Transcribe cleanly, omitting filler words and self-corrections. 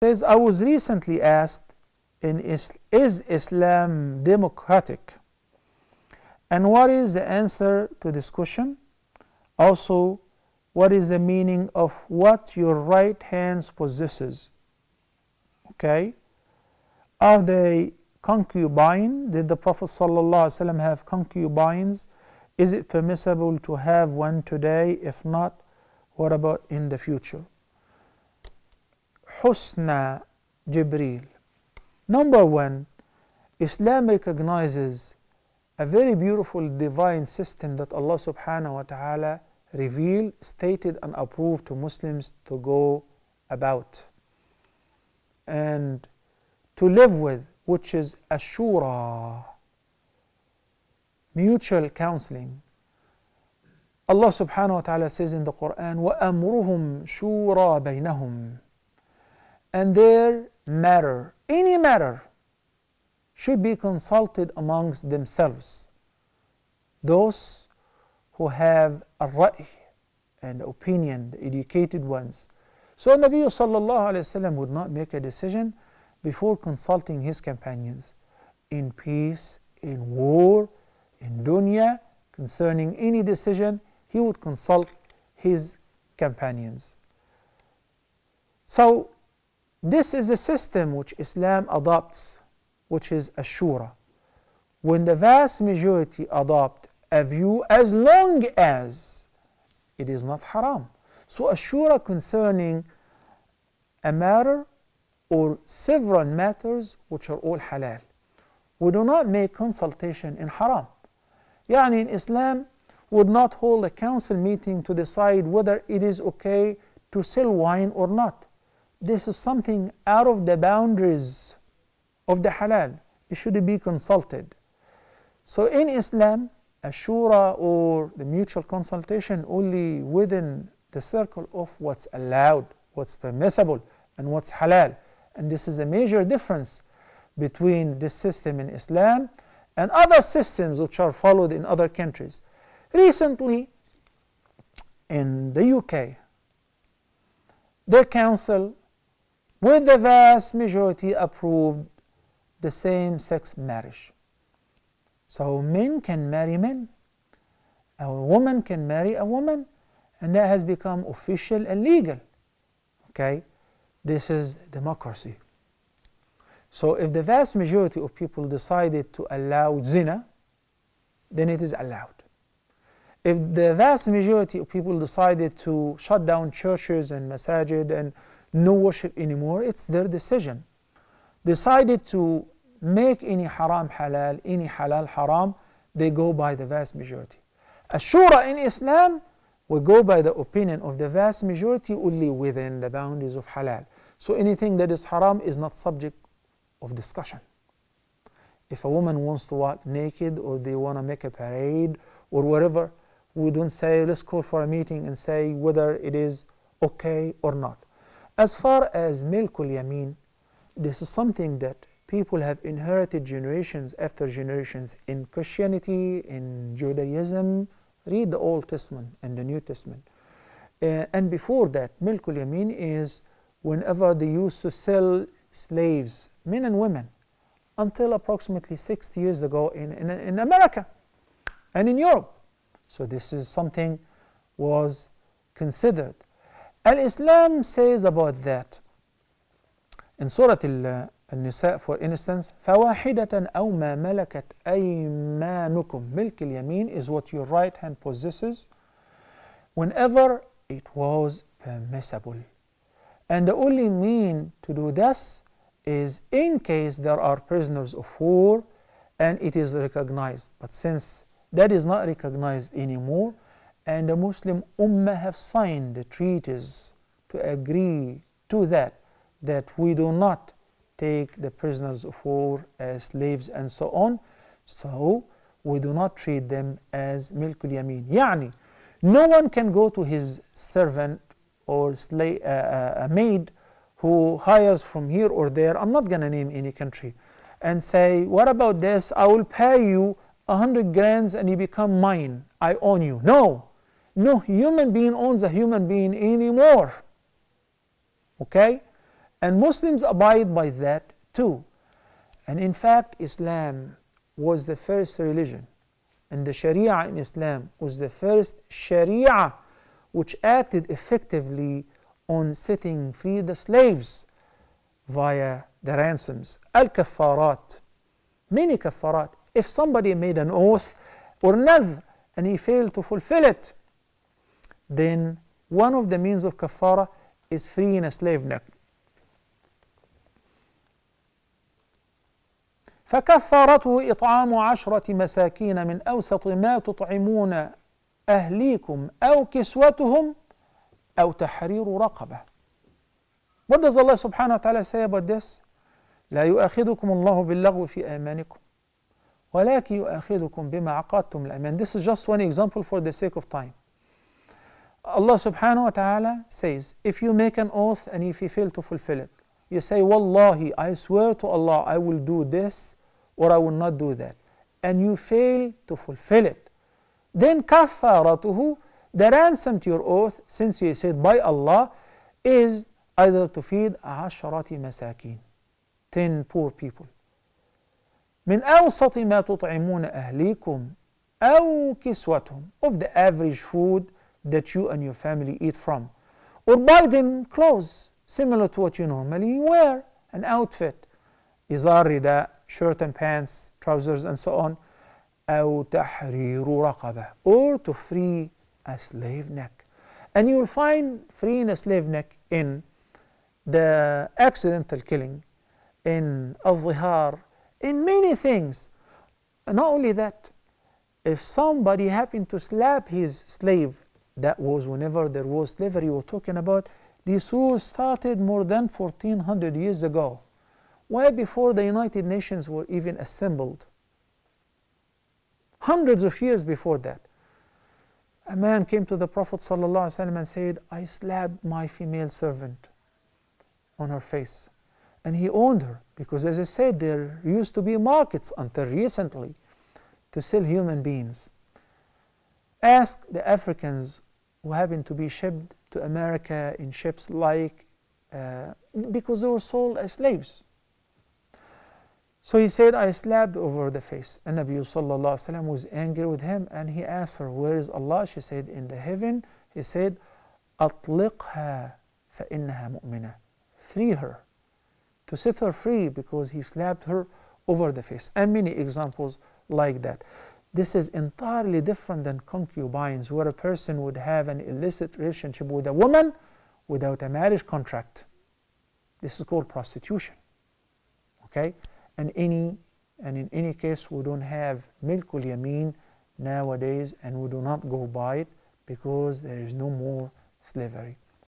Says, I was recently asked, is Islam democratic? And what is the answer to this question? Also, what is the meaning of what your right hand possesses? Okay. Are they concubine? Did the Prophet ﷺ have concubines? Is it permissible to have one today? If not, what about in the future? Husna Jibril. Number one, Islam recognizes a very beautiful divine system that Allah subhanahu wa ta'ala revealed, stated and approved to Muslims to go about and to live with, which is ashura, mutual counseling. Allah subhanahu wa ta'ala says in the Quran, وَأَمْرُهُمْ شُورَى بَيْنَهُمْ, and their matter, any matter, should be consulted amongst themselves, those who have a ra'i, an opinion, the educated ones. So Nabi sallallahu alayhi wa sallam would not make a decision before consulting his companions in peace, in war, in dunya. Concerning any decision, he would consult his companions. So this is a system which Islam adopts, which is ashura. When the vast majority adopt a view, as long as it is not haram. So ashura concerning a matter or several matters which are all halal. We do not make consultation in haram. Yani in Islam would not hold a council meeting to decide whether it is okay to sell wine or not. This is something out of the boundaries of the halal. It should be consulted. So in Islam, ashura or the mutual consultation only within the circle of what's allowed, what's permissible, and what's halal. And this is a major difference between this system in Islam and other systems which are followed in other countries. Recently, in the UK, their council, with the vast majority, approved the same-sex marriage. So men can marry men, a woman can marry a woman, and that has become official and legal. Okay, this is democracy. So if the vast majority of people decided to allow zina, then it is allowed. If the vast majority of people decided to shut down churches and masajid and no worship anymore, it's their decision. Decided to make any haram halal, any halal haram, they go by the vast majority. Ashura in Islam, we go by the opinion of the vast majority only within the boundaries of halal. So anything that is haram is not subject of discussion. If a woman wants to walk naked or they want to make a parade or whatever, we don't say let's call for a meeting and say whether it is okay or not. As far as Melk Al Yameen, this is something that people have inherited generations after generations in Christianity, in Judaism. Read the Old Testament and the New Testament. And before that, Melk Al Yameen is whenever they used to sell slaves, men and women, until approximately 60 years ago in America and in Europe. So this is something was considered. Al-Islam says about that in Surah Al-Nisa, for instance, فَوَاحِدَةً أَوْ مَا مَلَكَتْ أَيْمَانُكُمْ. Milk al-Yamin is what your right hand possesses whenever it was permissible. And the only mean to do this is in case there are prisoners of war and it is recognized. But since that is not recognized anymore, and the Muslim Ummah have signed the treaties to agree to that we do not take the prisoners of war as slaves and so on, so we do not treat them as Milk Al Yameen. Yani, no one can go to his servant or slave, a maid who hires from here or there, I'm not going to name any country, and say, what about this? I will pay you 100 grams and you become mine. I own you. No. No human being owns a human being anymore. Okay? And Muslims abide by that too. And in fact, Islam was the first religion, and the Sharia in Islam was the first Sharia which acted effectively on setting free the slaves via the ransoms. Al-Kaffarat, many Kaffarat. If somebody made an oath or nadhr and he failed to fulfill it, then one of the means of Kaffara is freeing a slave neck. فكفارته إطعام 10 مساكين من أوسط ما تطعمون أهليكم أو كسوتهم أو تحرير رقبة. What does Allah subhanahu wa ta'ala say about this? لا يؤاخذكم الله باللغو في أيمانكم ولكن يؤاخذكم بما عقدتم الأيمان. This is just one example for the sake of time. Allah subhanahu wa ta'ala says, if you make an oath and if you fail to fulfill it, you say, Wallahi, I swear to Allah, I will do this or I will not do that, and you fail to fulfill it, then kaffaratuhu, the ransom to your oath, since you said by Allah, is either to feed 10 masakin, 10 poor people. من أوسط ما تطعمون أهليكم أو كسوتهم, of the average food that you and your family eat from, or buy them clothes similar to what you normally wear, an outfit, izar, rida, shirt and pants, trousers and so on, أو تحرير رقبة, or to free a slave neck. And you will find freeing a slave neck in the accidental killing, in al-zihar, in many things. And not only that, if somebody happened to slap his slave, that was whenever there was slavery we're talking about. This rules started more than 1400 years ago, way before the United Nations were even assembled. Hundreds of years before that, a man came to the Prophet ﷺ and said, I slapped my female servant on her face. And he owned her, because as I said, there used to be markets until recently to sell human beings. Ask the Africans who happened to be shipped to America in ships because they were sold as slaves. So he said, I slapped over the face. And Nabi sallallahu alaihi wasallam was angry with him, and he asked her, where is Allah? She said, in the heaven. He said, أطلقها فإنها مؤمنة. Free her, to set her free, because he slapped her over the face. And many examples like that. This is entirely different than concubines, where a person would have an illicit relationship with a woman without a marriage contract. This is called prostitution. Okay? And in any case, we don't have Melk Al Yameen nowadays, and we do not go by it because there is no more slavery.